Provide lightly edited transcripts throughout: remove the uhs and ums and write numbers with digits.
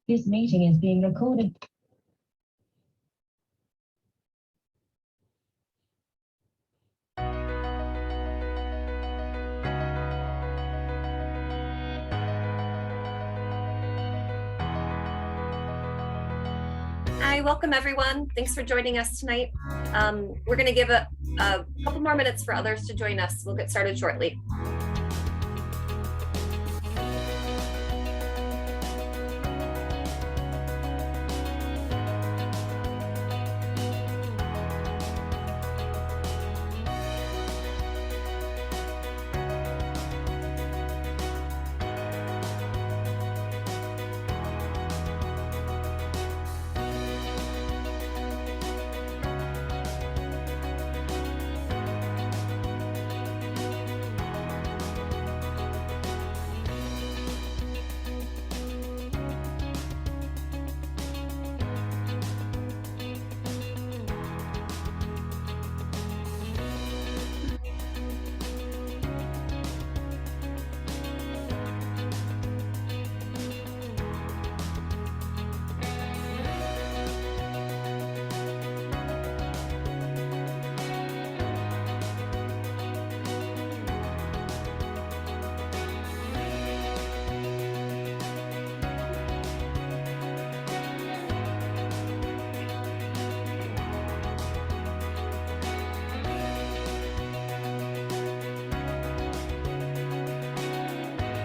This meeting is being recorded. Hi, welcome everyone. Thanks for joining us tonight. We're going to give a couple more minutes for others to join us. We'll get started shortly.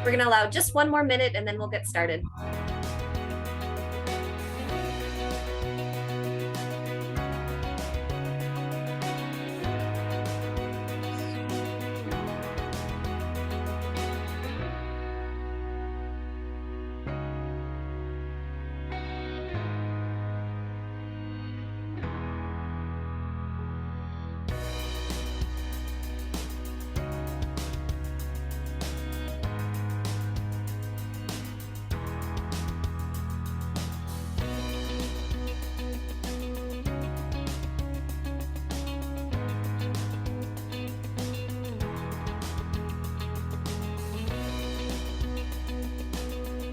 We're going to allow just one more minute and then we'll get started.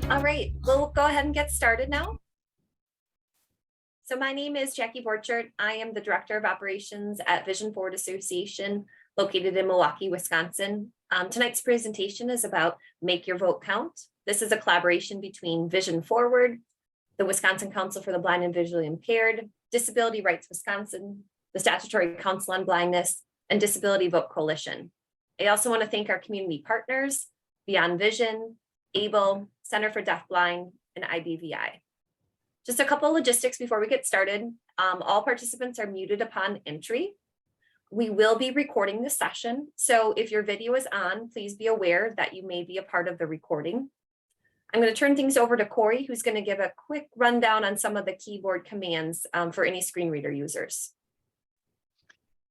All right, we'll go ahead and get started now. So my name is Jackie Borchert. I am the Director of Operations at Vision Forward Association, located in Milwaukee, Wisconsin. Tonight's presentation is about Make Your Vote Count. This is a collaboration between Vision Forward, the Wisconsin Council for the Blind and Visually Impaired, Disability Rights Wisconsin, the Statutory Council on Blindness, and Disability Vote Coalition. I also want to thank our community partners, Beyond Vision, ABLE, Center for Deafblind, and IBVI. Just a couple of logistics before we get started. All participants are muted upon entry. We will be recording this session, so if your video is on, please be aware that you may be a part of the recording. I'm going to turn things over to Corey, who's going to give a quick rundown on some of the keyboard commands for any screen reader users.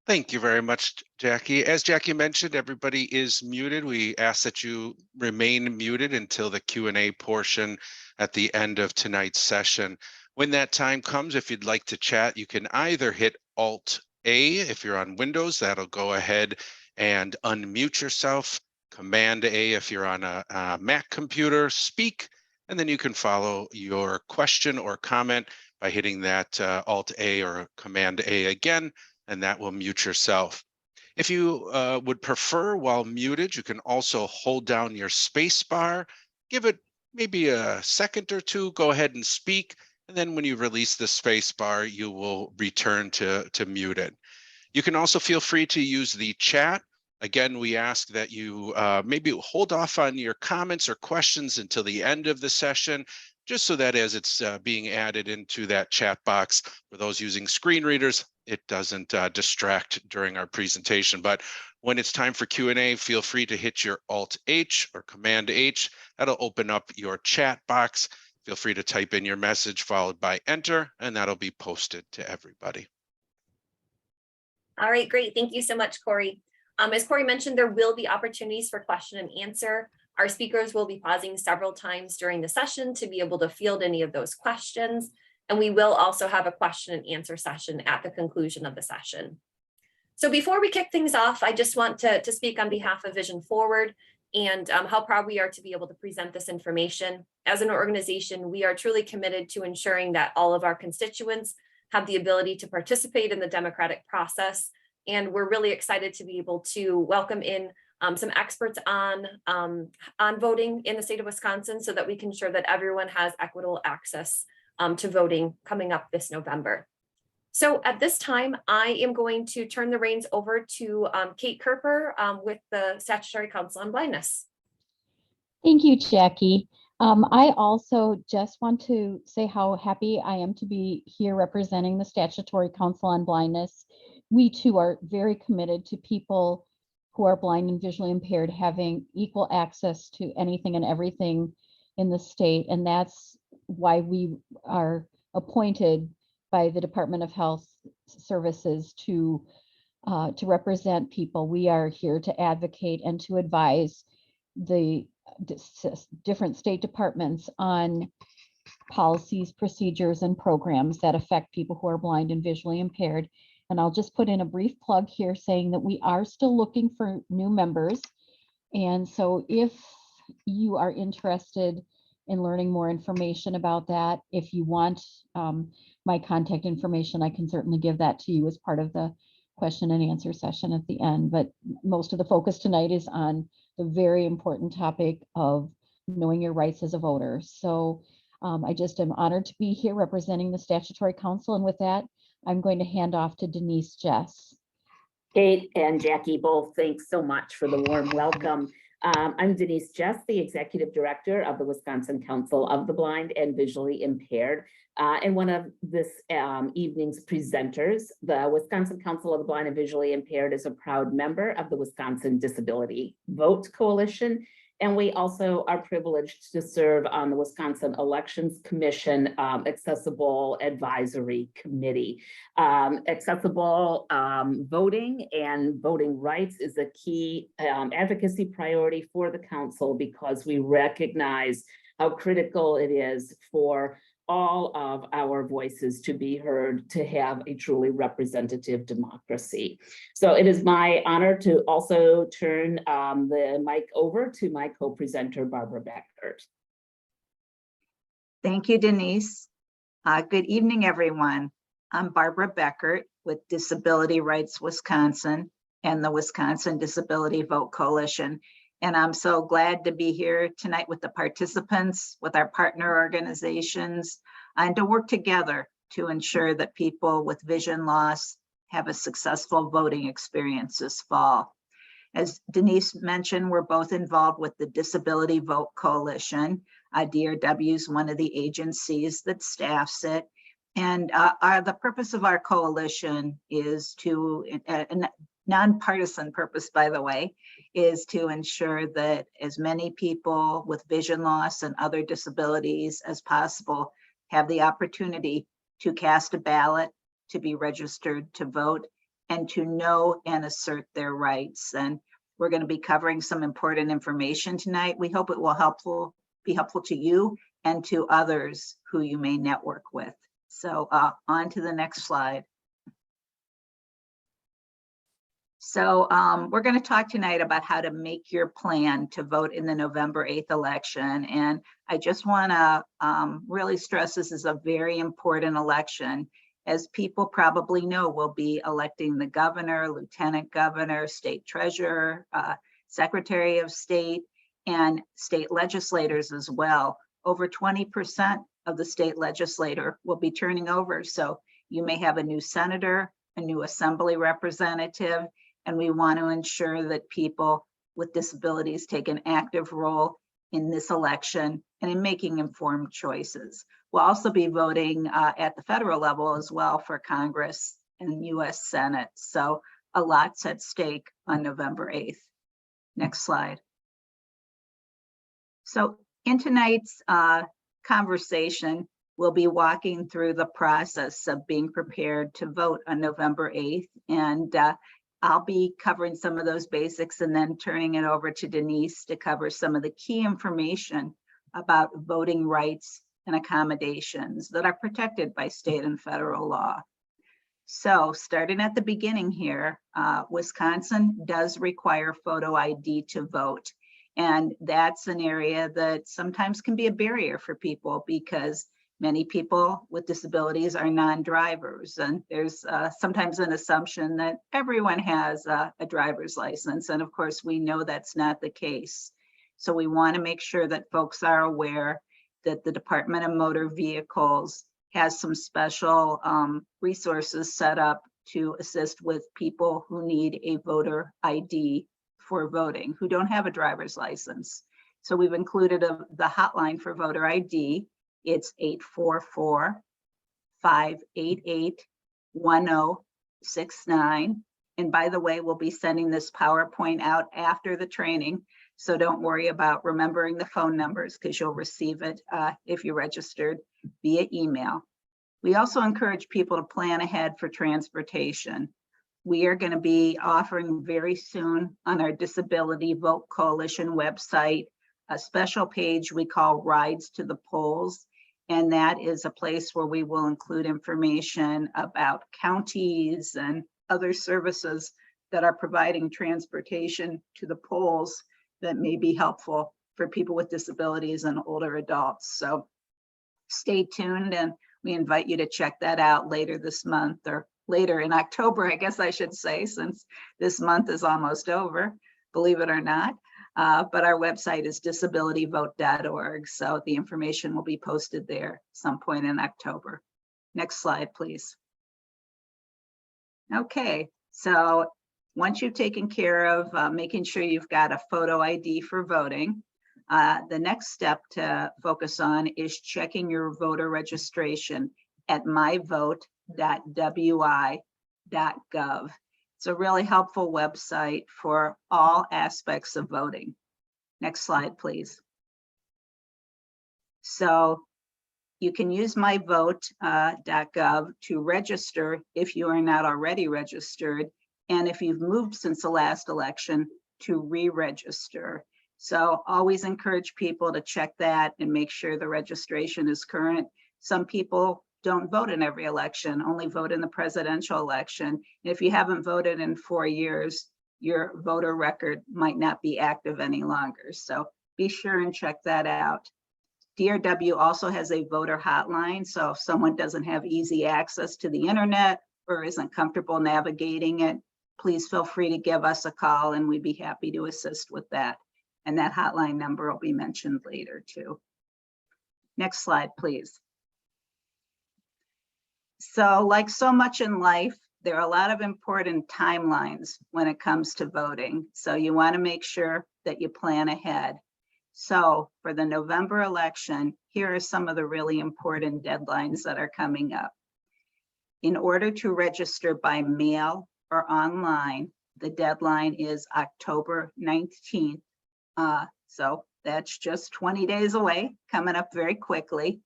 Thank you very much, Jackie. As Jackie mentioned, everybody is muted. We ask that you remain muted until the Q&A portion at the end of tonight's session. When that time comes, if you'd like to chat, you can either hit Alt-A if you're on Windows. That'll go ahead and unmute yourself. Command-A if you're on a Mac computer, speak, and then you can follow your question or comment by hitting that Alt-A or Command-A again, and that will mute yourself. If you would prefer while muted, you can also hold down your space bar, give it maybe a second or two, go ahead and speak, and then when you release the space bar, you will return to muted. You can also feel free to use the chat. Again, we ask that you maybe hold off on your comments or questions until the end of the session, just so that as it's being added into that chat box for those using screen readers, it doesn't distract during our presentation. But when it's time for Q&A, feel free to hit your Alt-H or Command-H. That'll open up your chat box. Feel free to type in your message followed by Enter, and that'll be posted to everybody. All right, great. Thank you so much, Corey. As Corey mentioned, there will be opportunities for question and answer. Our speakers will be pausing several times during the session to be able to field any of those questions. And we will also have a question and answer session at the conclusion of the session. So before we kick things off, I just want to speak on behalf of Vision Forward and how proud we are to be able to present this information. As an organization, we are truly committed to ensuring that all of our constituents have the ability to participate in the democratic process. And we're really excited to be able to welcome in some experts on voting in the state of Wisconsin so that we can ensure that everyone has equitable access to voting coming up this November. So at this time, I am going to turn the reins over to Kate Kerper with the Statutory Council on Blindness. Thank you, Jackie. I also just want to say how happy I am to be here representing the Statutory Council on Blindness. We too are very committed to people who are blind and visually impaired having equal access to anything and everything in the state. And that's why we are appointed by the Department of Health Services to represent people. We are here to advocate and to advise the different state departments on policies, procedures, and programs that affect people who are blind and visually impaired. And I'll just put in a brief plug here saying that we are still looking for new members. And so if you are interested in learning more information about that, if you want my contact information, I can certainly give that to you as part of the question and answer session at the end. But most of the focus tonight is on the very important topic of knowing your rights as a voter. So I just am honored to be here representing the Statutory Council. And with that, I'm going to hand off to Denise Jess. Kate and Jackie both, thanks so much for the warm welcome. I'm Denise Jess, the Executive Director of the Wisconsin Council of the Blind and Visually Impaired, and one of this evening's presenters. The Wisconsin Council of the Blind and Visually Impaired is a proud member of the Wisconsin Disability Vote Coalition, and we also are privileged to serve on the Wisconsin Elections Commission Accessible Advisory Committee. Accessible voting and voting rights is a key advocacy priority for the council because we recognize how critical it is for all of our voices to be heard, to have a truly representative democracy. So it is my honor to also turn the mic over to my co-presenter, Barbara Beckert. Thank you, Denise. Good evening, everyone. I'm Barbara Beckert with Disability Rights Wisconsin and the Wisconsin Disability Vote Coalition. And I'm so glad to be here tonight with the participants, with our partner organizations, and to work together to ensure that people with vision loss have a successful voting experience this fall. As Denise mentioned, we're both involved with the Disability Vote Coalition. DRW is one of the agencies that staffs it. And the purpose of our coalition is to, nonpartisan purpose, by the way, is to ensure that as many people with vision loss and other disabilities as possible have the opportunity to cast a ballot, to be registered to vote, and to know and assert their rights. And we're going to be covering some important information tonight. We hope it will be helpful to you and to others who you may network with. So on to the next slide. So we're going to talk tonight about how to make your plan to vote in the November 8th election. And I just want to really stress this is a very important election. As people probably know, we'll be electing the governor, lieutenant governor, state treasurer, secretary of state, and state legislators as well. Over 20% of the state legislature will be turning over. So you may have a new senator, a new assembly representative, and we want to ensure that people with disabilities take an active role in this election and in making informed choices. We'll also be voting at the federal level as well for Congress and US Senate. So a lot's at stake on November 8th. Next slide. So in tonight's conversation, we'll be walking through the process of being prepared to vote on November 8th. And I'll be covering some of those basics and then turning it over to Denise to cover some of the key information about voting rights and accommodations that are protected by state and federal law. So starting at the beginning here, Wisconsin does require photo ID to vote. And that's an area that sometimes can be a barrier for people because many people with disabilities are non-drivers. And there's sometimes an assumption that everyone has a driver's license. And of course, we know that's not the case. So we want to make sure that folks are aware that the Department of Motor Vehicles has some special resources set up to assist with people who need a voter ID for voting, who don't have a driver's license. So we've included the hotline for voter ID. It's 844-588-1069. And by the way, we'll be sending this PowerPoint out after the training. So don't worry about remembering the phone numbers because you'll receive it if you're registered via email. We also encourage people to plan ahead for transportation. We are going to be offering very soon on our Disability Vote Coalition website a special page we call Rides to the Polls. And that is a place where we will include information about counties and other services that are providing transportation to the polls that may be helpful for people with disabilities and older adults. So stay tuned, and we invite you to check that out later this month, or later in October, I guess I should say, since this month is almost over, believe it or not. But our website is disabilityvote.org. So the information will be posted there some point in October. Next slide, please. Okay, so once you've taken care of making sure you've got a photo ID for voting, the next step to focus on is checking your voter registration at myvote.wi.gov. It's a really helpful website for all aspects of voting. Next slide, please. So you can use myvote.gov to register if you are not already registered, and if you've moved since the last election, to re-register. So always encourage people to check that and make sure the registration is current. Some people don't vote in every election, only vote in the presidential election. If you haven't voted in 4 years, your voter record might not be active any longer. So be sure and check that out. DRW also has a voter hotline. So if someone doesn't have easy access to the internet or isn't comfortable navigating it, please feel free to give us a call and we'd be happy to assist with that. And that hotline number will be mentioned later too. Next slide, please. So like so much in life, there are a lot of important timelines when it comes to voting. So you want to make sure that you plan ahead. So for the November election, here are some of the really important deadlines that are coming up. In order to register by mail or online, the deadline is October 19th. So that's just 20 days away, coming up very quickly.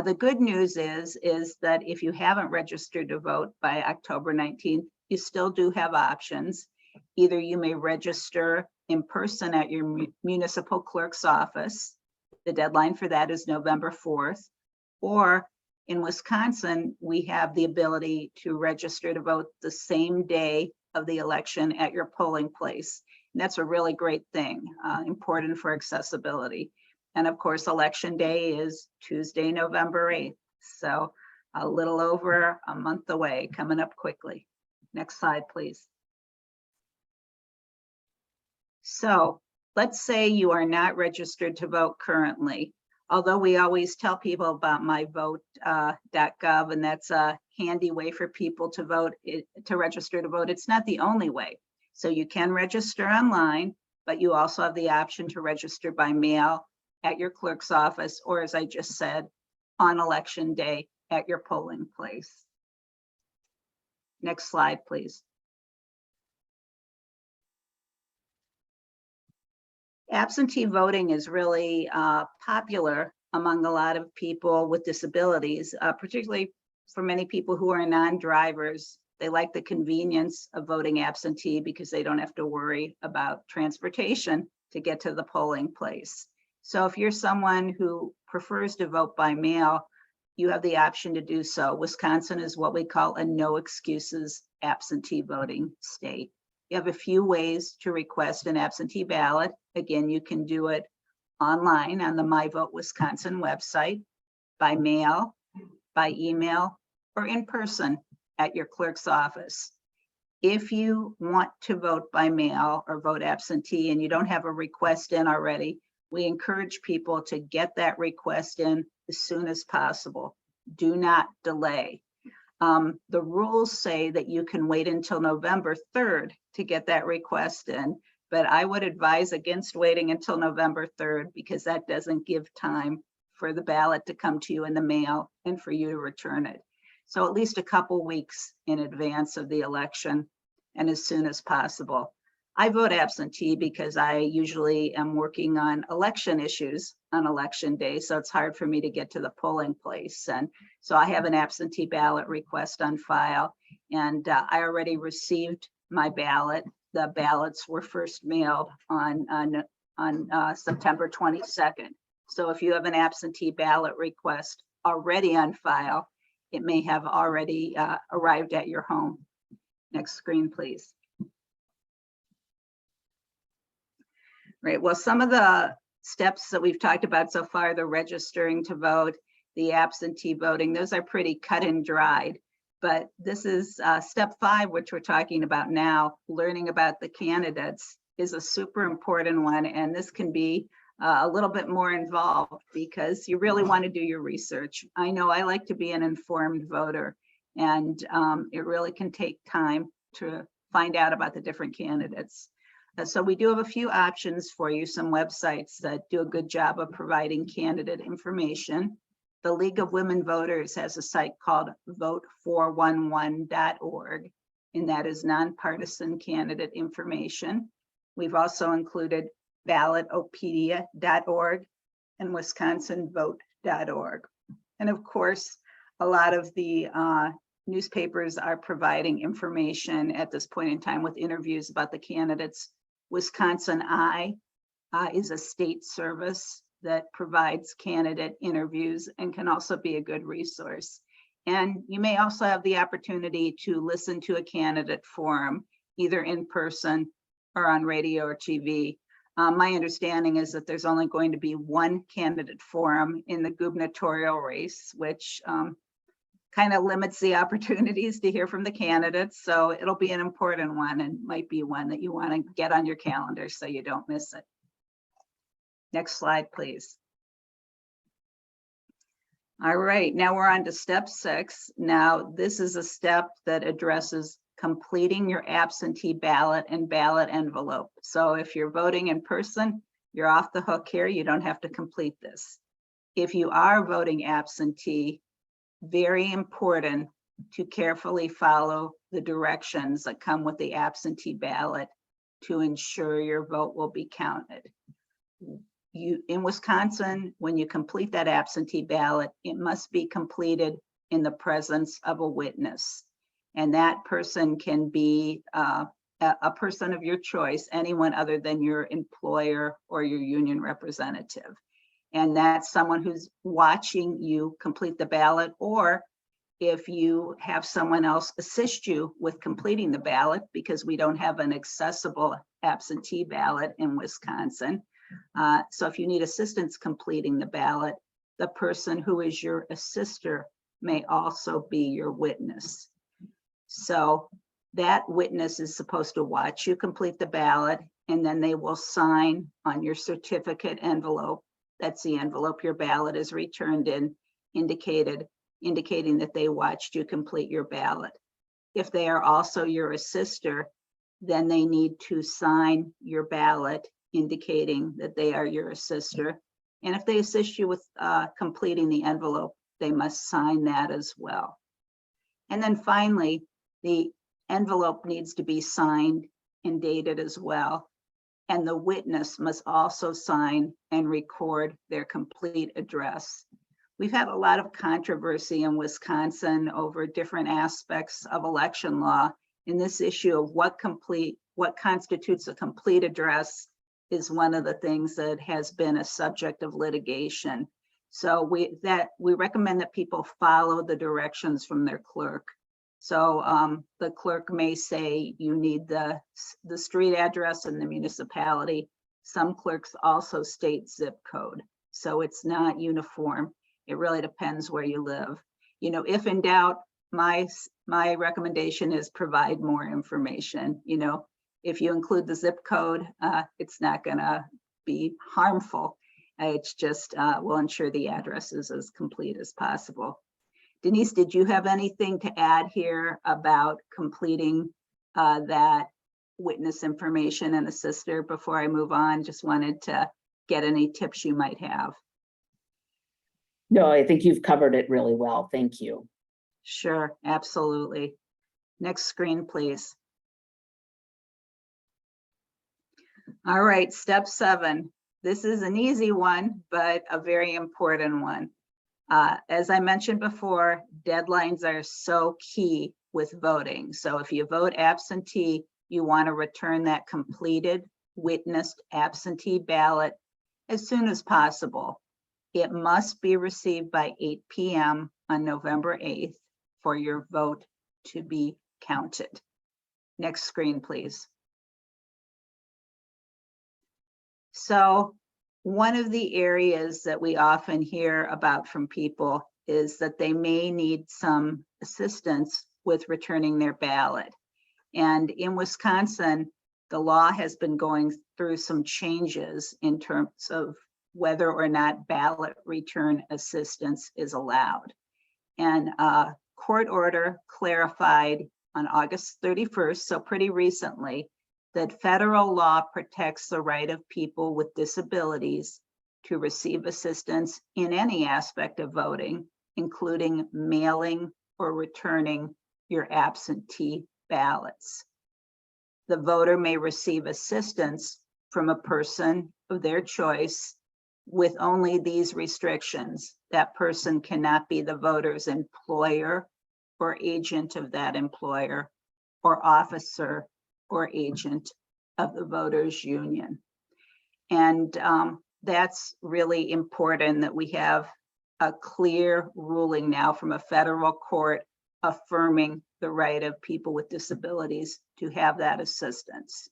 The good news is that if you haven't registered to vote by October 19th, you still do have options. Either you may register in person at your municipal clerk's office. The deadline for that is November 4th. Or in Wisconsin, we have the ability to register to vote the same day of the election at your polling place. And that's a really great thing, important for accessibility. And of course, election day is Tuesday, November 8th. So a little over a month away, coming up quickly. Next slide, please. So let's say you are not registered to vote currently. Although we always tell people about myvote.gov, and that's a handy way for people to vote, to register to vote. It's not the only way. So you can register online, but you also have the option to register by mail at your clerk's office, or as I just said, on election day at your polling place. Next slide, please. Absentee voting is really popular among a lot of people with disabilities, particularly for many people who are non-drivers. They like the convenience of voting absentee because they don't have to worry about transportation to get to the polling place. So if you're someone who prefers to vote by mail, you have the option to do so. Wisconsin is what we call a no excuses absentee voting state. You have a few ways to request an absentee ballot. Again, you can do it online on the My Vote Wisconsin website, by mail, by email, or in person at your clerk's office. If you want to vote by mail or vote absentee and you don't have a request in already, we encourage people to get that request in as soon as possible. Do not delay. The rules say that you can wait until November 3rd to get that request in, but I would advise against waiting until November 3rd because that doesn't give time for the ballot to come to you in the mail and for you to return it. So at least a couple weeks in advance of the election and as soon as possible. I vote absentee because I usually am working on election issues on election day, so it's hard for me to get to the polling place. And so I have an absentee ballot request on file, and I already received my ballot. The ballots were first mailed on September 22nd. So if you have an absentee ballot request already on file, it may have already arrived at your home. Next screen, please. Right, well, some of the steps that we've talked about so far, the registering to vote, the absentee voting, those are pretty cut and dried. But this is step 5, which we're talking about now, learning about the candidates is a super important one. And this can be a little bit more involved because you really want to do your research. I know I like to be an informed voter, and it really can take time to find out about the different candidates. So we do have a few options for you, some websites that do a good job of providing candidate information. The League of Women Voters has a site called vote411.org, and that is nonpartisan candidate information. We've also included ballotopedia.org and wisconsinvote.org. And of course, a lot of the newspapers are providing information at this point in time with interviews about the candidates. Wisconsin Eye is a state service that provides candidate interviews and can also be a good resource. And you may also have the opportunity to listen to a candidate forum, either in person or on radio or TV. My understanding is that there's only going to be one candidate forum in the gubernatorial race, which kind of limits the opportunities to hear from the candidates. So it'll be an important one and might be one that you want to get on your calendar so you don't miss it. Next slide, please. All right, now we're on to step 6. Now, this is a step that addresses completing your absentee ballot and ballot envelope. So if you're voting in person, you're off the hook here. You don't have to complete this. If you are voting absentee, very important to carefully follow the directions that come with the absentee ballot to ensure your vote will be counted. In Wisconsin, when you complete that absentee ballot, it must be completed in the presence of a witness. And that person can be a person of your choice, anyone other than your employer or your union representative. And that's someone who's watching you complete the ballot, or if you have someone else assist you with completing the ballot, because we don't have an accessible absentee ballot in Wisconsin. So if you need assistance completing the ballot, the person who is your assister may also be your witness. So that witness is supposed to watch you complete the ballot, and then they will sign on your certificate envelope. That's the envelope your ballot is returned in, indicating that they watched you complete your ballot. If they are also your assister, then they need to sign your ballot, indicating that they are your assister. And if they assist you with completing the envelope, they must sign that as well. And then finally, the envelope needs to be signed and dated as well. And the witness must also sign and record their complete address. We've had a lot of controversy in Wisconsin over different aspects of election law. In this issue of what constitutes a complete address is one of the things that has been a subject of litigation. So we recommend that people follow the directions from their clerk. So the clerk may say you need the street address and the municipality. Some clerks also state zip code, so it's not uniform. It really depends where you live. You know, if in doubt, my recommendation is provide more information. You know, if you include the zip code, it's not gonna be harmful. It's just will ensure the address is as complete as possible. Denise, did you have anything to add here about completing that witness information and assister before I move on? Just wanted to get any tips you might have. No, I think you've covered it really well. Thank you. Sure, absolutely. Next screen, please. All right, step 7. This is an easy one, but a very important one. As I mentioned before, deadlines are so key with voting. So if you vote absentee, you want to return that completed, witnessed absentee ballot as soon as possible. It must be received by 8 p.m. on November 8th for your vote to be counted. Next screen, please. So one of the areas that we often hear about from people is that they may need some assistance with returning their ballot. And in Wisconsin, the law has been going through some changes in terms of whether or not ballot return assistance is allowed. And a court order clarified on August 31st, so pretty recently, that federal law protects the right of people with disabilities to receive assistance in any aspect of voting, including mailing or returning your absentee ballots. The voter may receive assistance from a person of their choice with only these restrictions. That person cannot be the voter's employer or agent of that employer, or officer or agent of the voters' union. And that's really important that we have a clear ruling now from a federal court affirming the right of people with disabilities to have that assistance.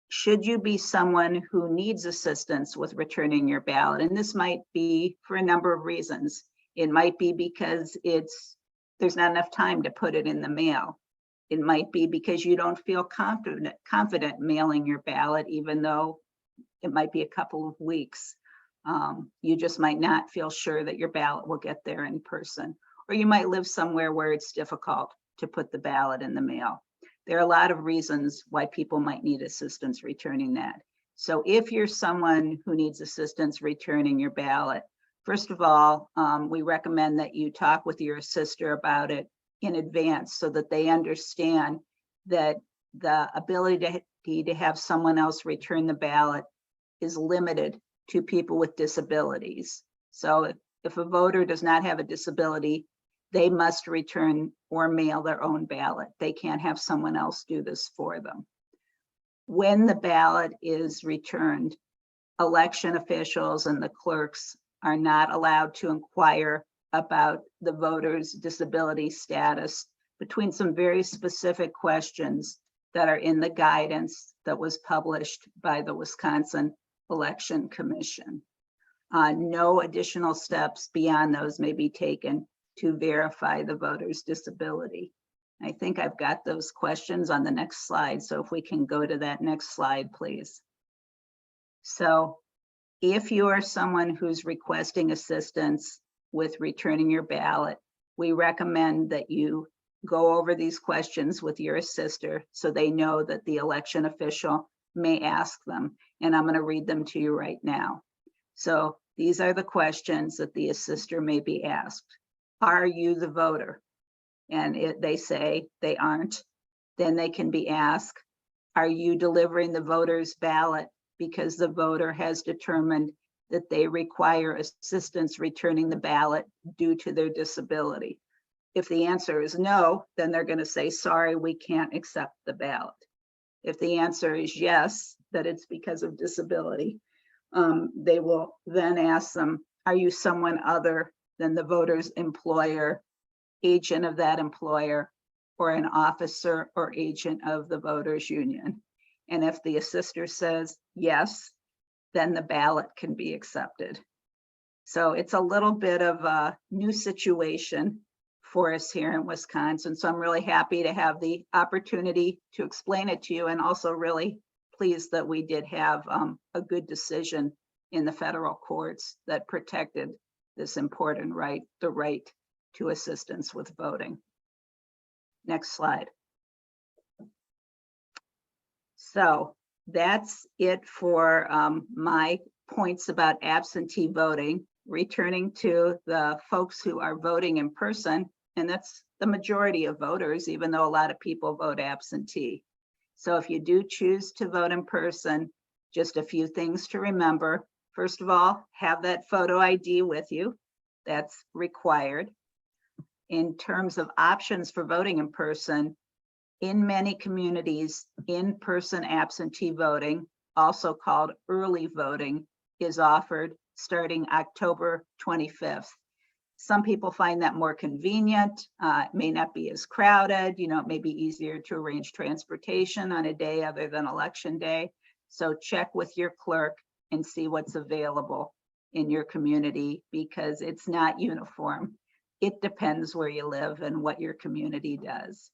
Should you be someone who needs assistance with returning your ballot, and this might be for a number of reasons. It might be because there's not enough time to put it in the mail. It might be because you don't feel confident mailing your ballot, even though it might be a couple of weeks. You just might not feel sure that your ballot will get there in person. Or you might live somewhere where it's difficult to put the ballot in the mail. There are a lot of reasons why people might need assistance returning that. So if you're someone who needs assistance returning your ballot, first of all, we recommend that you talk with your assister about it in advance so that they understand that the ability to have someone else return the ballot is limited to people with disabilities. So if a voter does not have a disability, they must return or mail their own ballot. They can't have someone else do this for them. When the ballot is returned, election officials and the clerks are not allowed to inquire about the voter's disability status between some very specific questions that are in the guidance that was published by the Wisconsin Election Commission. No additional steps beyond those may be taken to verify the voter's disability. I think I've got those questions on the next slide. So if we can go to that next slide, please. So if you are someone who's requesting assistance with returning your ballot, we recommend that you go over these questions with your assister so they know that the election official may ask them. And I'm going to read them to you right now. So these are the questions that the assister may be asked. Are you the voter? And they say they aren't. Then they can be asked, are you delivering the voter's ballot because the voter has determined that they require assistance returning the ballot due to their disability? If the answer is no, then they're going to say, sorry, we can't accept the ballot. If the answer is yes, that it's because of disability, they will then ask them, are you someone other than the voter's employer, agent of that employer, or an officer or agent of the voters union. And if the assister says yes, then the ballot can be accepted. So it's a little bit of a new situation for us here in Wisconsin. So I'm really happy to have the opportunity to explain it to you, and also really pleased that we did have a good decision in the federal courts that protected this important right, the right to assistance with voting. Next slide. So that's it for my points about absentee voting. Returning to the folks who are voting in person, and that's the majority of voters, even though a lot of people vote absentee. So if you do choose to vote in person, just a few things to remember. First of all, have that photo ID with you. That's required. In terms of options for voting in person, in many communities, in-person absentee voting, also called early voting, is offered starting October 25th. Some people find that more convenient. It may not be as crowded. It may be easier to arrange transportation on a day other than election day. So check with your clerk and see what's available in your community, because it's not uniform. It depends where you live and what your community does.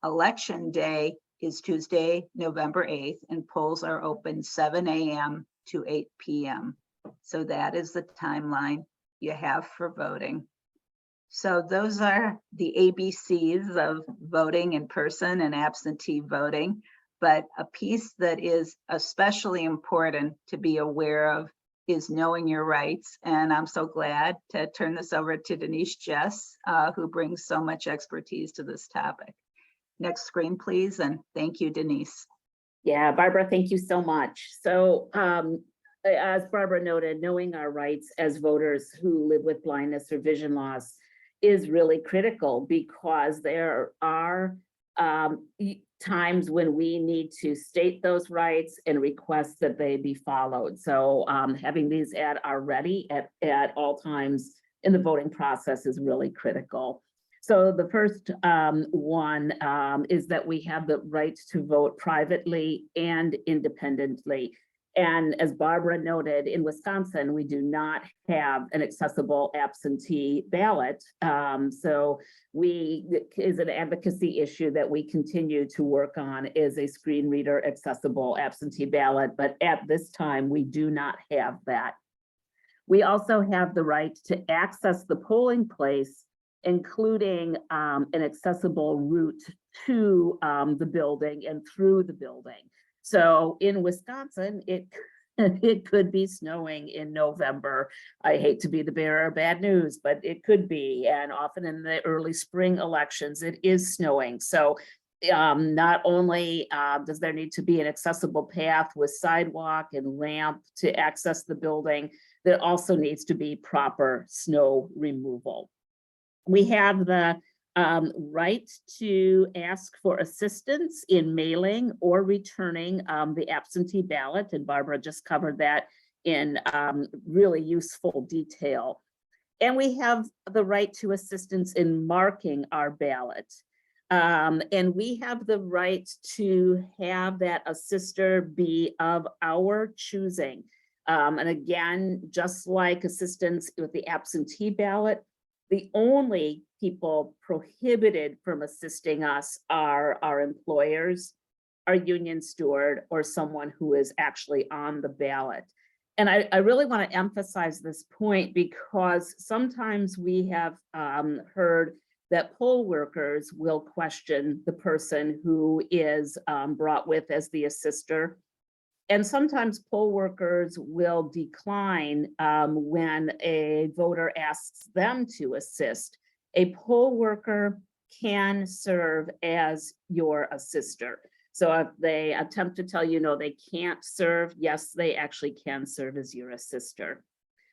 Election day is Tuesday, November 8th, and polls are open 7 a.m. to 8 p.m. So that is the timeline you have for voting. So those are the ABCs of voting in person and absentee voting. But a piece that is especially important to be aware of is knowing your rights. And I'm so glad to turn this over to Denise Jess, who brings so much expertise to this topic. Next screen, please. And thank you, Denise. Yeah, Barbara, thank you so much. So as Barbara noted, knowing our rights as voters who live with blindness or vision loss is really critical, because there are times when we need to state those rights and request that they be followed. So having these at our ready at all times in the voting process is really critical. So the first one is that we have the right to vote privately and independently. And as Barbara noted, in Wisconsin, we do not have an accessible absentee ballot. So is an advocacy issue that we continue to work on, is a screen reader accessible absentee ballot. But at this time, we do not have that. We also have the right to access the polling place, including an accessible route to the building and through the building. So in Wisconsin, it could be snowing in November. I hate to be the bearer of bad news, but it could be. And often in the early spring elections, it is snowing. So not only does there need to be an accessible path with sidewalk and ramp to access the building, there also needs to be proper snow removal. We have the right to ask for assistance in mailing or returning the absentee ballot, and Barbara just covered that in really useful detail. And we have the right to assistance in marking our ballot. And we have the right to have that assister be of our choosing. And again, just like assistance with the absentee ballot, the only people prohibited from assisting us are our employers, our union steward, or someone who is actually on the ballot. And I really want to emphasize this point, because sometimes we have heard that poll workers will question the person who is brought with as the assister. And sometimes poll workers will decline when a voter asks them to assist. A poll worker can serve as your assister. So if they attempt to tell you no, they can't serve, yes, they actually can serve as your assister.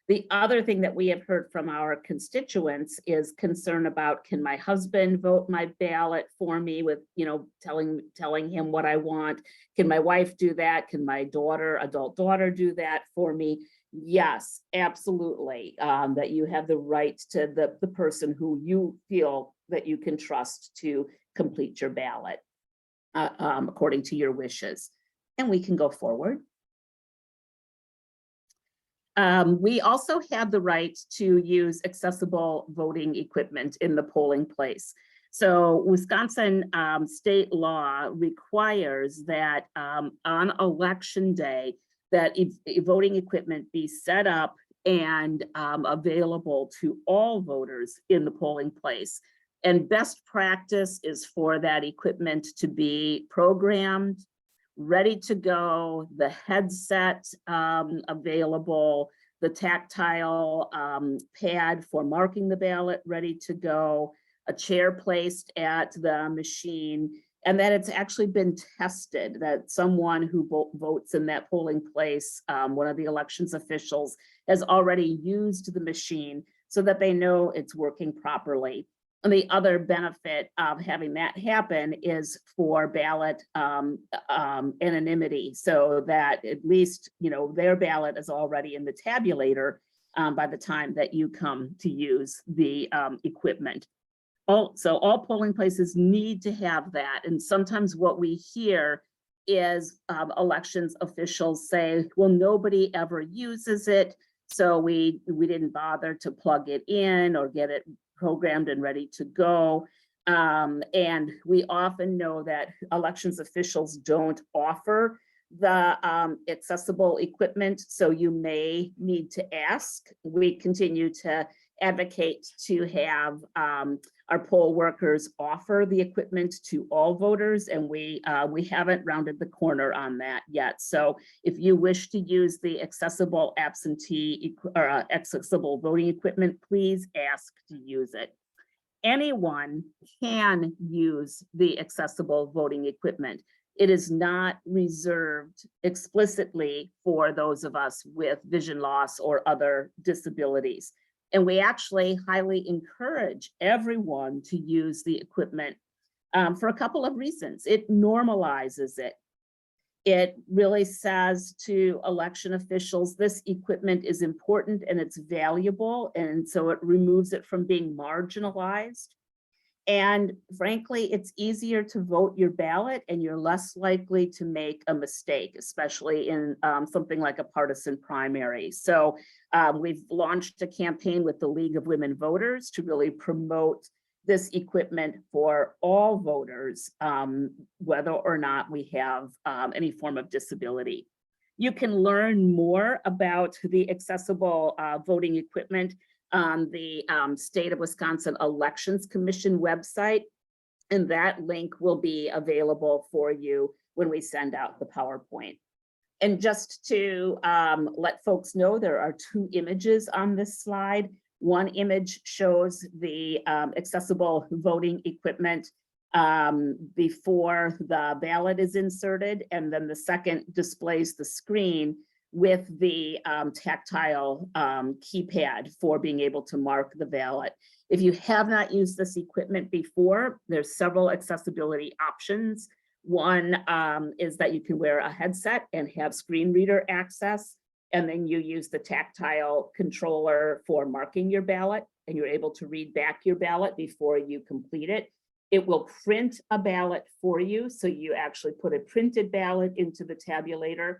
The other thing that we have heard from our constituents is concern about, can my husband vote my ballot for me with, telling him what I want? Can my wife do that? Can my adult daughter do that for me? Yes, absolutely. That you have the right to the person who you feel that you can trust to complete your ballot according to your wishes. And we can go forward. We also have the right to use accessible voting equipment in the polling place. So Wisconsin state law requires that on election day, that voting equipment be set up and available to all voters in the polling place. And best practice is for that equipment to be programmed, ready to go, the headset available, the tactile pad for marking the ballot ready to go, a chair placed at the machine, and that it's actually been tested, that someone who votes in that polling place, one of the elections officials, has already used the machine so that they know it's working properly. And the other benefit of having that happen is for ballot anonymity, so that at least, you know, their ballot is already in the tabulator by the time that you come to use the equipment. So all polling places need to have that. And sometimes what we hear is elections officials say, well, nobody ever uses it, so we didn't bother to plug it in or get it programmed and ready to go. And we often know that elections officials don't offer the accessible equipment, so you may need to ask. We continue to advocate to have our poll workers offer the equipment to all voters, and we haven't rounded the corner on that yet. So if you wish to use the accessible absentee or accessible voting equipment, please ask to use it. Anyone can use the accessible voting equipment. It is not reserved explicitly for those of us with vision loss or other disabilities. And we actually highly encourage everyone to use the equipment for a couple of reasons. It normalizes it. It really says to election officials, this equipment is important and it's valuable, and so it removes it from being marginalized. And frankly, it's easier to vote your ballot and you're less likely to make a mistake, especially in something like a partisan primary. So we've launched a campaign with the League of Women Voters to really promote this equipment for all voters, whether or not we have any form of disability. You can learn more about the accessible voting equipment on the State of Wisconsin Elections Commission website, and that link will be available for you when we send out the PowerPoint. And just to let folks know, there are two images on this slide. One image shows the accessible voting equipment before the ballot is inserted, and then the second displays the screen with the tactile keypad for being able to mark the ballot. If you have not used this equipment before, there's several accessibility options. One is that you can wear a headset and have screen reader access, and then you use the tactile controller for marking your ballot, and you're able to read back your ballot before you complete it. It will print a ballot for you, so you actually put a printed ballot into the tabulator.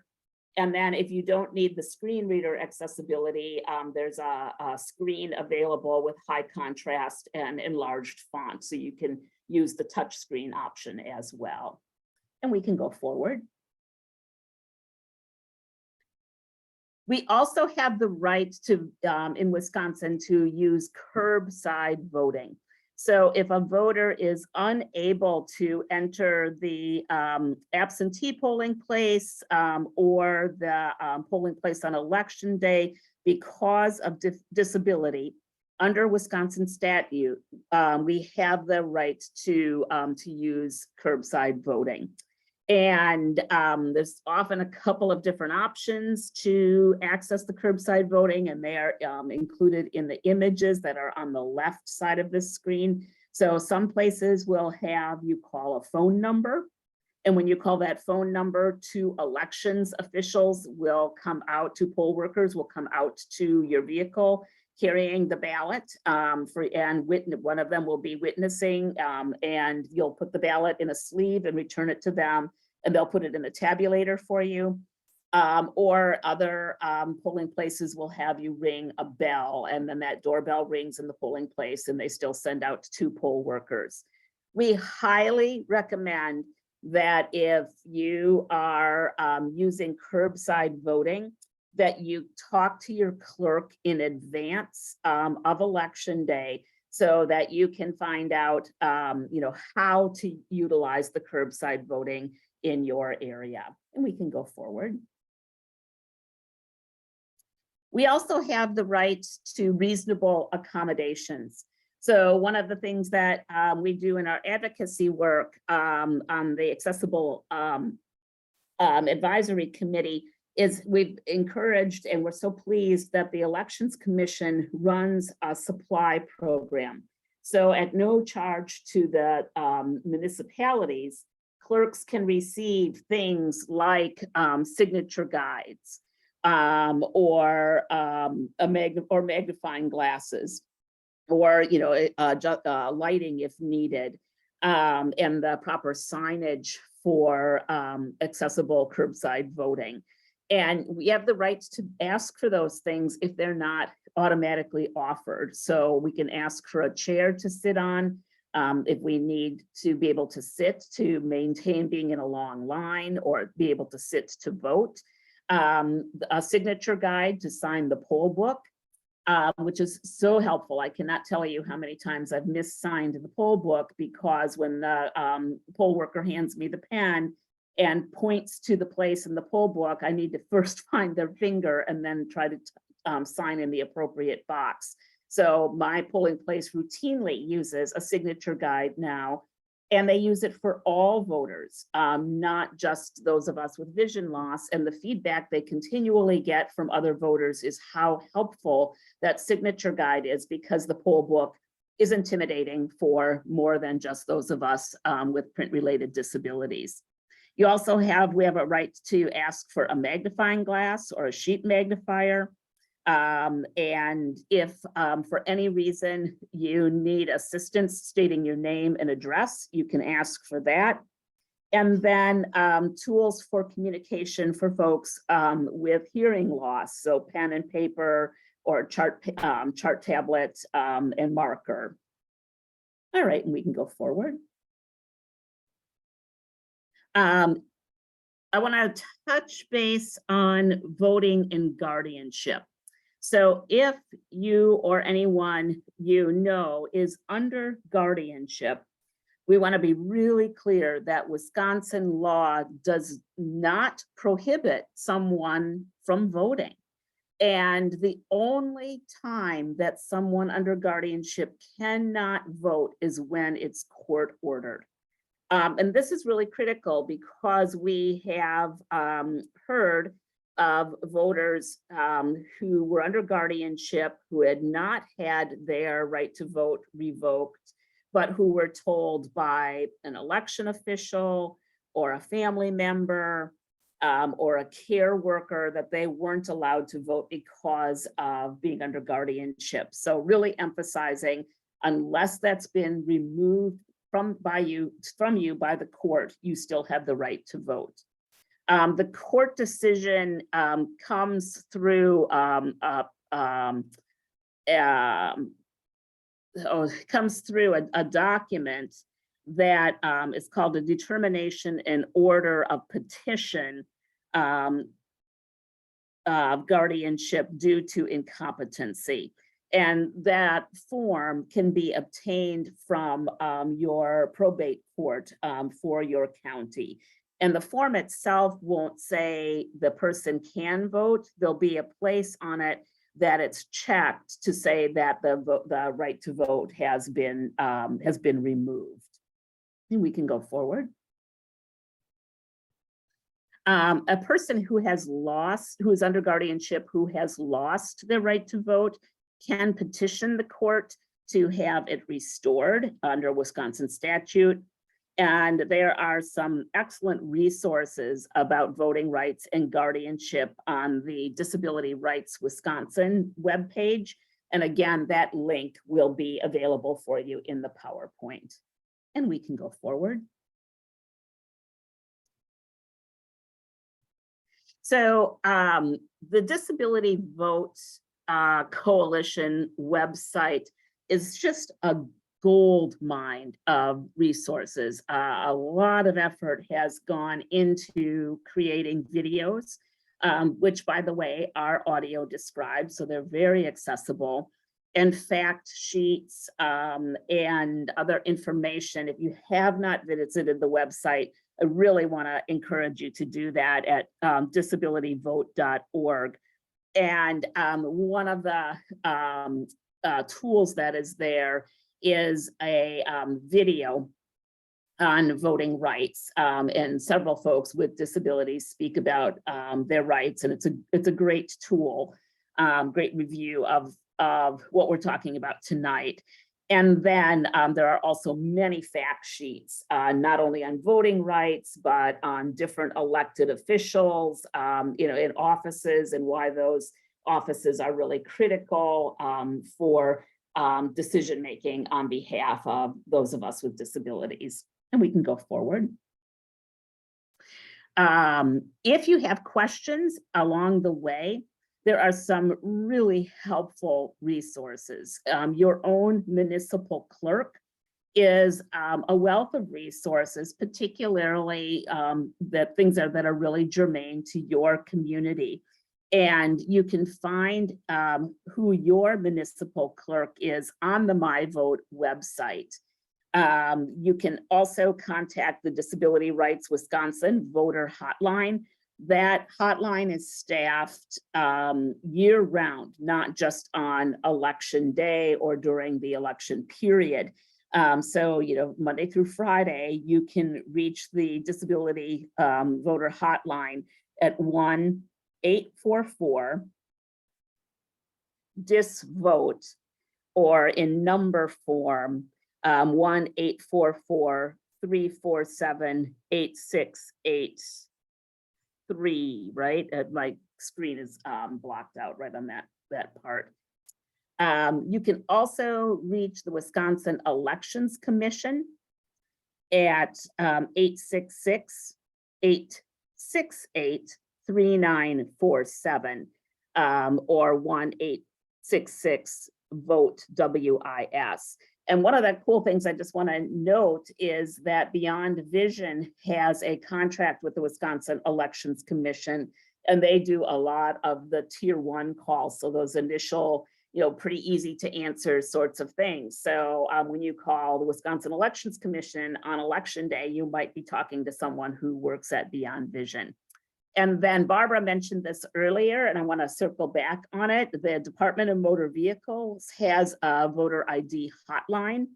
And then if you don't need the screen reader accessibility, there's a screen available with high contrast and enlarged font, so you can use the touch screen option as well. And we can go forward. We also have the right to, in Wisconsin, to use curbside voting. So if a voter is unable to enter the absentee polling place or the polling place on election day because of disability, under Wisconsin statute, we have the right to use curbside voting. And there's often a couple of different options to access the curbside voting, and they are included in the images that are on the left side of this screen. So some places will have you call a phone number, and when you call that phone number, to elections officials will come out, to poll workers will come out to your vehicle carrying the ballot one of them will be witnessing, and you'll put the ballot in a sleeve and return it to them, and they'll put it in a tabulator for you. Or other polling places will have you ring a bell, and then that doorbell rings in the polling place, and they still send out 2 poll workers. We highly recommend that if you are using curbside voting, that you talk to your clerk in advance of election day, so that you can find out, how to utilize the curbside voting in your area. And we can go forward. We also have the right to reasonable accommodations. So one of the things that we do in our advocacy work on the Accessible Advisory Committee is we've encouraged, and we're so pleased that the Elections Commission runs a supply program. So at no charge to the municipalities, clerks can receive things like signature guides, or magnifying glasses, or lighting if needed, and the proper signage for accessible curbside voting. And we have the right to ask for those things if they're not automatically offered. So we can ask for a chair to sit on if we need to be able to sit to maintain being in a long line, or be able to sit to vote. A signature guide to sign the poll book, which is so helpful. I cannot tell you how many times I've missigned the poll book, because when the poll worker hands me the pen and points to the place in the poll book, I need to first find their finger and then try to sign in the appropriate box. So my polling place routinely uses a signature guide now, and they use it for all voters, not just those of us with vision loss. And the feedback they continually get from other voters is how helpful that signature guide is, because the poll book is intimidating for more than just those of us with print-related disabilities. You also we have a right to ask for a magnifying glass or a sheet magnifier. And if for any reason you need assistance stating your name and address, you can ask for that. And then tools for communication for folks with hearing loss, so pen and paper, or chart tablet and marker. All right, and we can go forward. I want to touch base on voting and guardianship. So if you or anyone you know is under guardianship, we want to be really clear that Wisconsin law does not prohibit someone from voting. And the only time that someone under guardianship cannot vote is when it's court ordered. And this is really critical, because we have heard of voters who were under guardianship, who had not had their right to vote revoked, but who were told by an election official or a family member or a care worker that they weren't allowed to vote because of being under guardianship. So really emphasizing, unless that's been removed from you by the court, you still have the right to vote. The court decision comes through a document that is called a determination and order of petition of guardianship due to incompetency. And that form can be obtained from your probate court for your county. And the form itself won't say the person can vote. There'll be a place on it that it's checked to say that the right to vote has been removed. And we can go forward. A person who is under guardianship, who has lost their right to vote, can petition the court to have it restored under Wisconsin statute. And there are some excellent resources about voting rights and guardianship on the Disability Rights Wisconsin webpage. And again, that link will be available for you in the PowerPoint. And we can go forward. So the Disability Vote Coalition website is just a gold mine of resources. A lot of effort has gone into creating videos, which, by the way, are audio described, so they're very accessible, and fact sheets and other information. If you have not visited the website, I really want to encourage you to do that at disabilityvote.org. And one of the tools that is there is a video on voting rights, and several folks with disabilities speak about their rights, and it's a great tool, great review of what we're talking about tonight. And then there are also many fact sheets, not only on voting rights, but on different elected officials, in offices, and why those offices are really critical for decision-making on behalf of those of us with disabilities. And we can go forward. If you have questions along the way, there are some really helpful resources. Your own municipal clerk is a wealth of resources, particularly that things that are really germane to your community. And you can find who your municipal clerk is on the MyVote website. You can also contact the Disability Rights Wisconsin voter hotline. That hotline is staffed year round, not just on election day or during the election period. So, Monday through Friday, you can reach the Disability Voter Hotline at 1-844-DISVOTE, or in number form, 1-844-347-8683. Right? My screen is blocked out right on that part. You can also reach the Wisconsin Elections Commission at 866-868-3947 or 1-866-VOTE-WIS. And one of the cool things I just want to note is that Beyond Vision has a contract with the Wisconsin Elections Commission, and they do a lot of the tier 1 calls. So those initial, pretty easy to answer sorts of things. So when you call the Wisconsin Elections Commission on election day, you might be talking to someone who works at Beyond Vision. And then Barbara mentioned this earlier, and I want to circle back on it. The Department of Motor Vehicles has a voter ID hotline,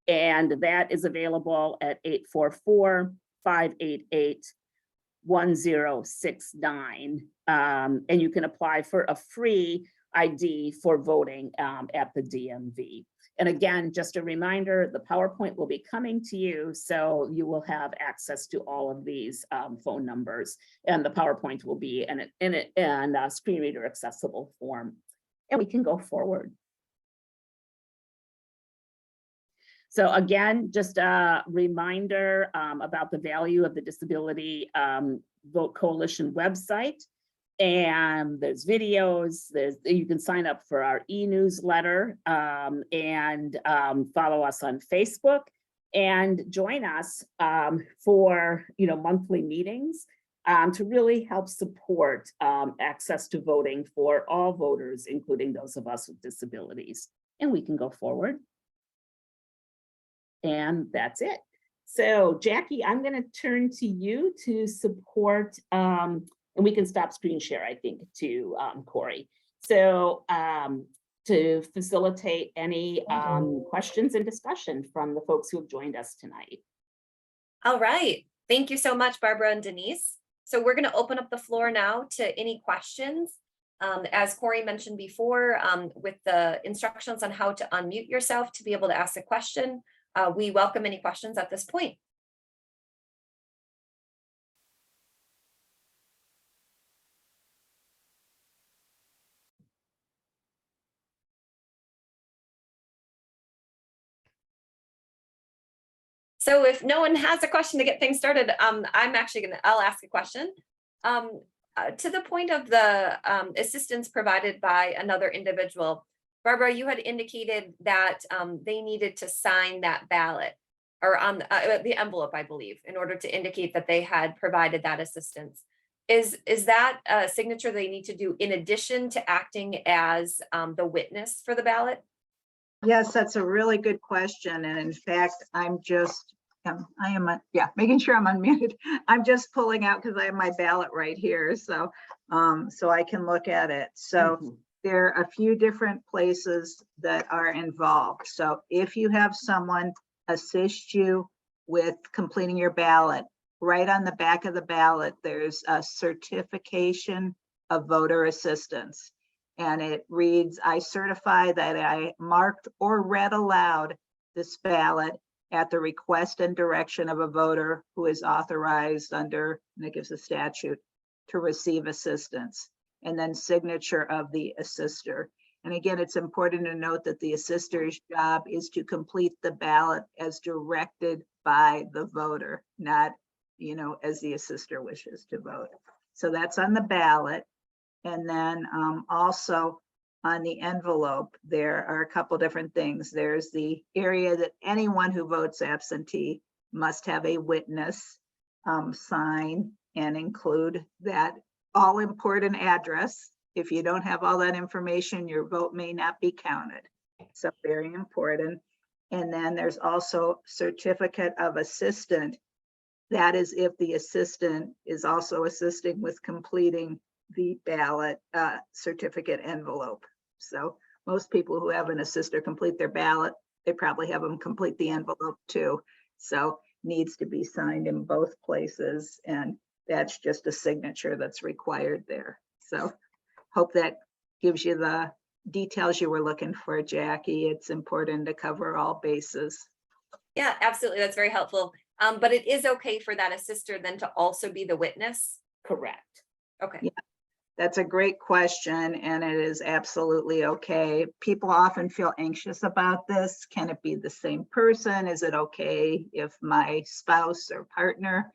and that is available at 844-588-1069. And you can apply for a free ID for voting at the DMV. And again, just a reminder, the PowerPoint will be coming to you, so you will have access to all of these phone numbers, and the PowerPoint will be in a screen reader accessible form. And we can go forward. So again, just a reminder about the value of the Disability Vote Coalition website. And there's videos, you can sign up for our e-newsletter and follow us on Facebook and join us for monthly meetings to really help support access to voting for all voters, including those of us with disabilities. And we can go forward. And that's it. So Jackie, I'm going to turn to you to support and we can stop screen share, I think, to Corey. So to facilitate any questions and discussion from the folks who have joined us tonight. All right. Thank you so much, Barbara and Denise. So we're going to open up the floor now to any questions. As Corey mentioned before, with the instructions on how to unmute yourself to be able to ask a question, we welcome any questions at this point. So if no one has a question to get things started, I'll ask a question. To the point of the assistance provided by another individual, Barbara, you had indicated that they needed to sign that ballot or on the envelope, I believe, in order to indicate that they had provided that assistance. Is that a signature they need to do in addition to acting as the witness for the ballot? Yes, that's a really good question. And in fact, making sure I'm unmuted. I'm just pulling out because I have my ballot right here. So, so I can look at it. So there are a few different places that are involved. So if you have someone assist you with completing your ballot, right on the back of the ballot, there's a certification of voter assistance. And it reads, I certify that I marked or read aloud this ballot at the request and direction of a voter who is authorized under, and it gives a statute, to receive assistance, and then signature of the assister. And again, it's important to note that the assister's job is to complete the ballot as directed by the voter, not, as the assister wishes to vote. So that's on the ballot. And then also on the envelope, there are a couple different things. There's the area that anyone who votes absentee must have a witness sign and include that all important address. If you don't have all that information, your vote may not be counted. So very important. And then there's also certificate of assistant. That is if the assistant is also assisting with completing the ballot certificate envelope. So most people who have an assister complete their ballot, they probably have them complete the envelope too. So needs to be signed in both places. And that's just a signature that's required there. So hope that gives you the details you were looking for, Jackie. It's important to cover all bases. Yeah, absolutely. That's very helpful. But it is okay for that assister then to also be the witness? Correct. Okay. Yeah. That's a great question, and it is absolutely okay. People often feel anxious about this. Can it be the same person? Is it okay if my spouse or partner,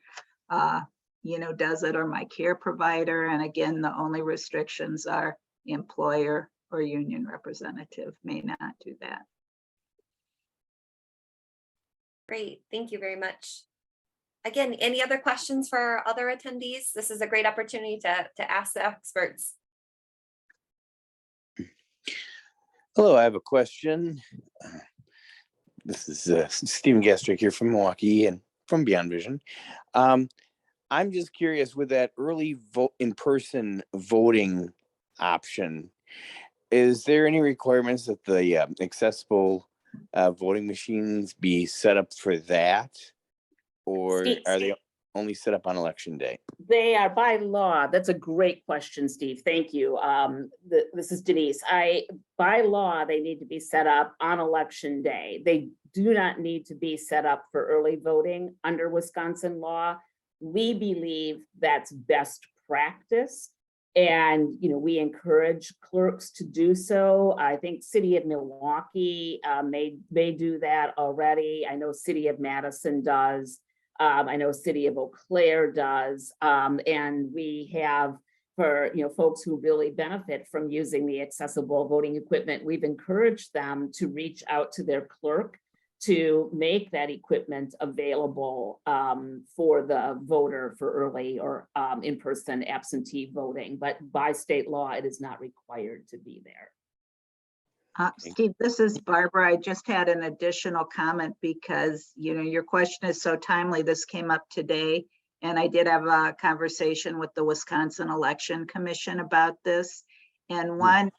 does it, or my care provider? And again, the only restrictions are employer or union representative may not do that. Great. Thank you very much. Again, any other questions for our other attendees? This is a great opportunity to ask the experts. Hello, I have a question. This is Stephen Gastrick here from Milwaukee and from Beyond Vision. I'm just curious, with that early vote in-person voting option, is there any requirements that the accessible voting machines be set up for that? Or are they only set up on election day? They are by law. That's a great question, Steve. Thank you. This is Denise. By law, they need to be set up on election day. They do not need to be set up for early voting under Wisconsin law. We believe that's best practice. And, we encourage clerks to do so. I think City of Milwaukee may do that already. I know City of Madison does. I know City of Eau Claire does, and we have, for folks who really benefit from using the accessible voting equipment, we've encouraged them to reach out to their clerk to make that equipment available for the voter for early or in-person absentee voting. But by state law, it is not required to be there. Steve, this is Barbara. I just had an additional comment because, your question is so timely. This came up today, and I did have a conversation with the Wisconsin Election Commission about this. And one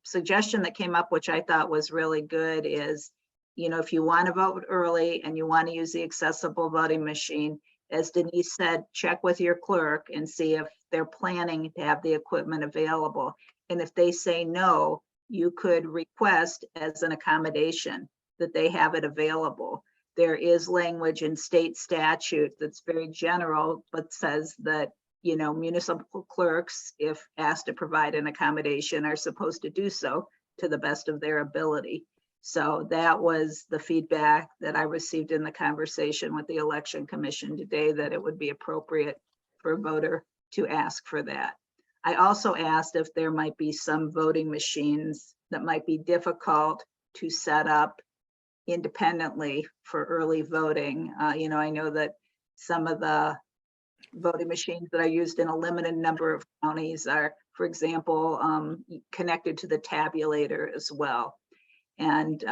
suggestion that came up, which I thought was really good, is, if you want to vote early and you want to use the accessible voting machine, as Denise said, check with your clerk and see if they're planning to have the equipment available. And if they say no, you could request as an accommodation that they have it available. There is language in state statute that's very general, but says that, municipal clerks, if asked to provide an accommodation, are supposed to do so to the best of their ability. So that was the feedback that I received in the conversation with the Election Commission today, that it would be appropriate for a voter to ask for that. I also asked if there might be some voting machines that might be difficult to set up independently for early voting. You know, I know that some of the voting machines that are used in a limited number of counties are, for example, connected to the tabulator as well. And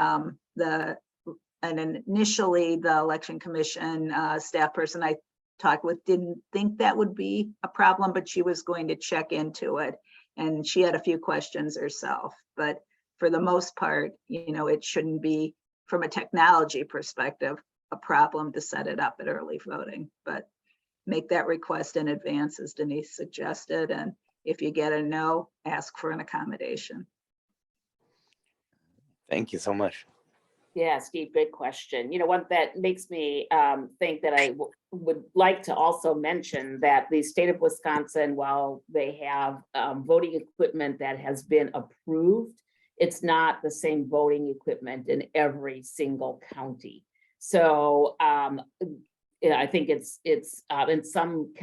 initially the Election Commission staff person I talked with didn't think that would be a problem, but she was going to check into it. And she had a few questions herself, but for the most part, you know, it shouldn't be, from a technology perspective, a problem to set it up at early voting, but make that request in advance as Denise suggested. And if you get a no, ask for an accommodation. Thank you so much. Yeah, Steve, good question. You know, what that makes me think that I would like to also mention that the state of Wisconsin, while they have voting equipment that has been approved, it's not the same voting equipment in every single county. So yeah, I think it's in some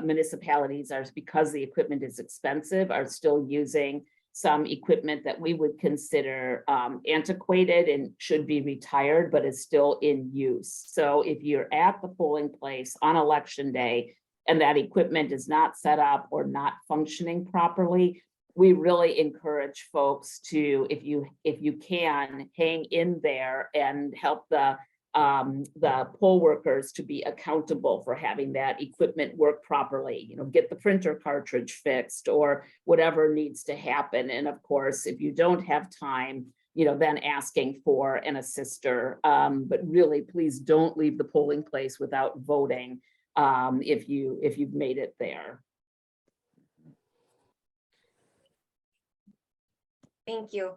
municipalities are, because the equipment is expensive, are still using some equipment that we would consider antiquated and should be retired, but is still in use. So if you're at the polling place on election day and that equipment is not set up or not functioning properly, we really encourage folks to, if you can, hang in there and help the poll workers to be accountable for having that equipment work properly, you know, get the printer cartridge fixed or whatever needs to happen. And of course, if you don't have time, you know, then asking for an assister. But really, please don't leave the polling place without voting if you've made it there. Thank you.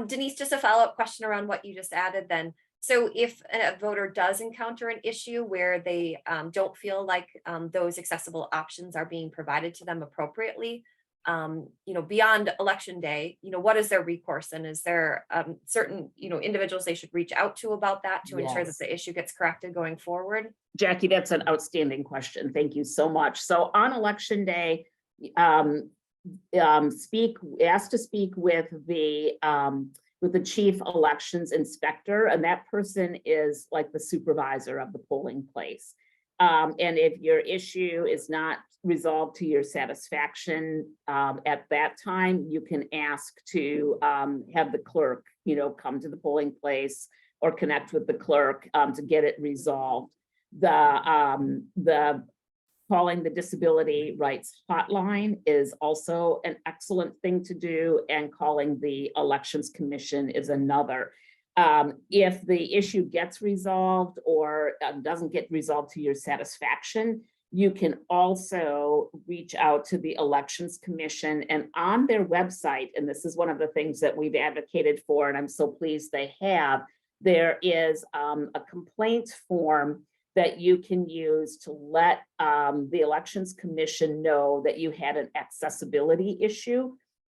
Denise, just a follow-up question around what you just added then. So if a voter does encounter an issue where they don't feel like those accessible options are being provided to them appropriately, you know, beyond election day, you know, what is their recourse? And is there certain, you know, individuals they should reach out to about that to ensure that Yes. the issue gets corrected going forward? Jackie, that's an outstanding question. Thank you so much. So on election day, asked to speak with the chief elections inspector, and that person is like the supervisor of the polling place. And if your issue is not resolved to your satisfaction at that time, you can ask to have the clerk, you know, come to the polling place or connect with the clerk to get it resolved. The calling the disability rights hotline is also an excellent thing to do, and calling the elections commission is another. If the issue gets resolved or doesn't get resolved to your satisfaction, you can also reach out to the elections commission, and on their website, and this is one of the things that we've advocated for, and I'm so pleased they have, there is a complaint form that you can use to let the elections commission know that you had an accessibility issue.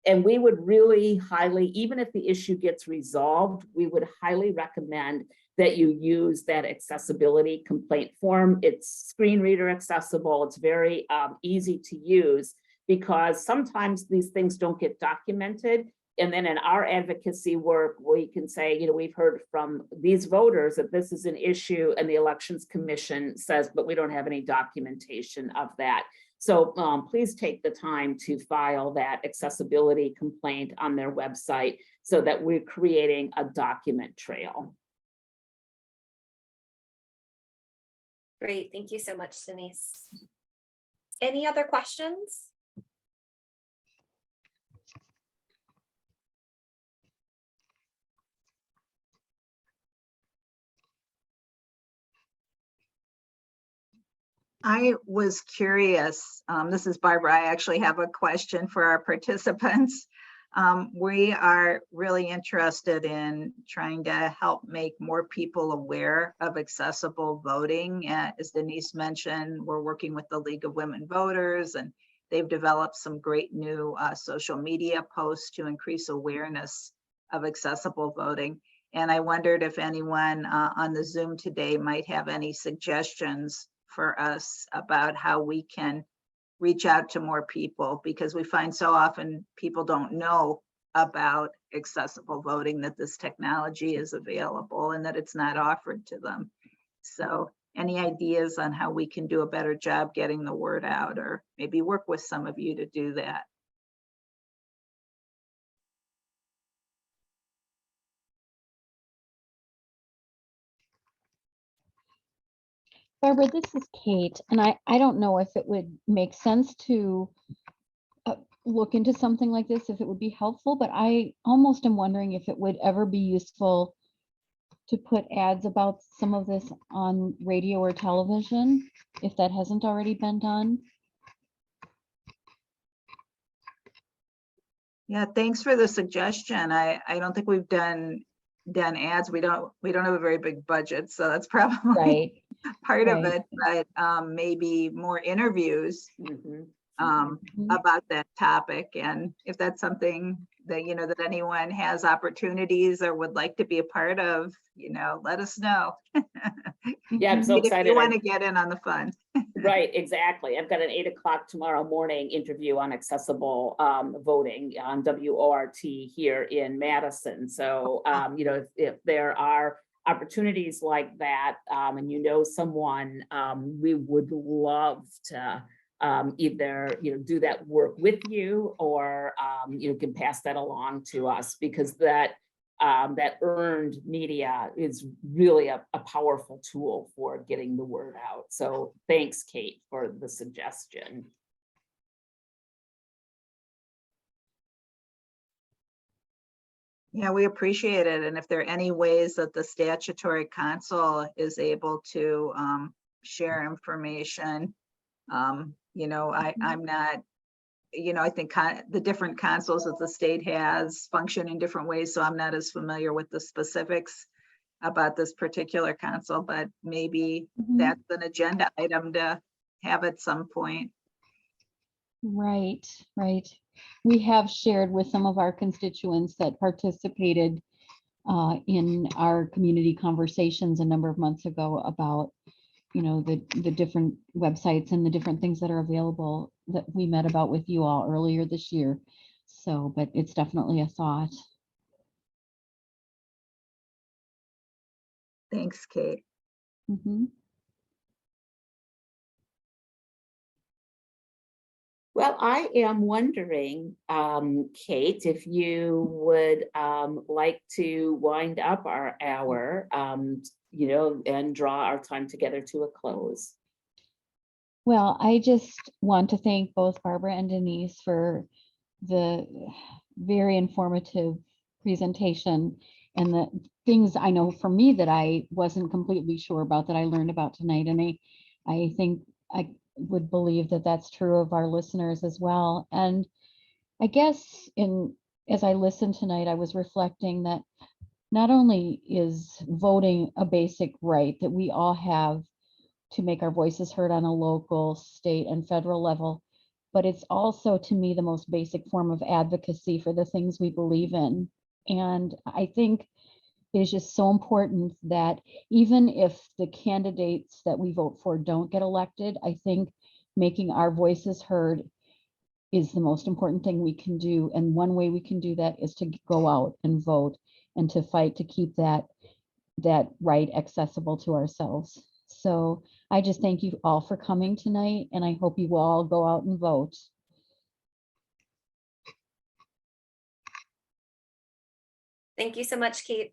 And we would really highly, even if the issue gets resolved, we would highly recommend that you use that accessibility complaint form. It's screen reader accessible. It's very easy to use, because sometimes these things don't get documented. And then in our advocacy work, we can say, you know, we've heard from these voters that this is an issue, and the elections commission says, but we don't have any documentation of that. So please take the time to file that accessibility complaint on their website so that we're creating a document trail. Great, thank you so much, Denise. Any other questions? I was curious, this is Barbara, I actually have a question for our participants. We are really interested in trying to help make more people aware of accessible voting. As Denise mentioned, we're working with the League of Women Voters, and they've developed some great new social media posts to increase awareness of accessible voting. And I wondered if anyone on the Zoom today might have any suggestions for us about how we can reach out to more people, because we find so often people don't know about accessible voting, that this technology is available and that it's not offered to them. So any ideas on how we can do a better job getting the word out, or maybe work with some of you to do that? Barbara, this is Kate, and I don't know if it would make sense to look into something like this, if it would be helpful, but I almost am wondering if it would ever be useful to put ads about some of this on radio or television, if that hasn't already been done. Yeah, thanks for the suggestion. I don't think we've done ads. We don't have a very big budget, so that's probably Right. part of right. it, but maybe more interviews Mhm. about that topic. And if that's something that, that anyone has opportunities or would like to be a part of, let us know. Yeah, I'm so If excited. you want to get in on the fun. Right, exactly. I've got an 8 o'clock tomorrow morning interview on accessible voting on WORT here in Madison. So, if there are opportunities like that, and someone, we would love to either, do that work with you, or, can pass that along to us, because that earned media is really a powerful tool for getting the word out. So thanks, Kate, for the suggestion. Yeah, we appreciate it. And if there are any ways that the statutory council is able to share information, I'm not, I think the different councils that the state has function in different ways, so I'm not as familiar with the specifics about this particular council, but maybe that's an agenda item to have at some point. Right. We have shared with some of our constituents that participated in our community conversations a number of months ago about, the different websites and the different things that are available that we met about with you all earlier this year. So, but it's definitely a thought. Thanks, Kate. Well, I am wondering, Kate, if you would like to wind up our hour, and draw our time together to a close. Well, I just want to thank both Barbara and Denise for the very informative presentation, and the things I know for me that I wasn't completely sure about that I learned about tonight. And I think I would believe that that's true of our listeners as well. And I guess as I listened tonight, I was reflecting that not only is voting a basic right that we all have to make our voices heard on a local, state, and federal level, but it's also, to me, the most basic form of advocacy for the things we believe in. And I think it is just so important that even if the candidates that we vote for don't get elected, I think making our voices heard is the most important thing we can do. And one way we can do that is to go out and vote and to fight to keep that right accessible to ourselves. So I just thank you all for coming tonight, and I hope you will all go out and vote. Thank you so much, Kate.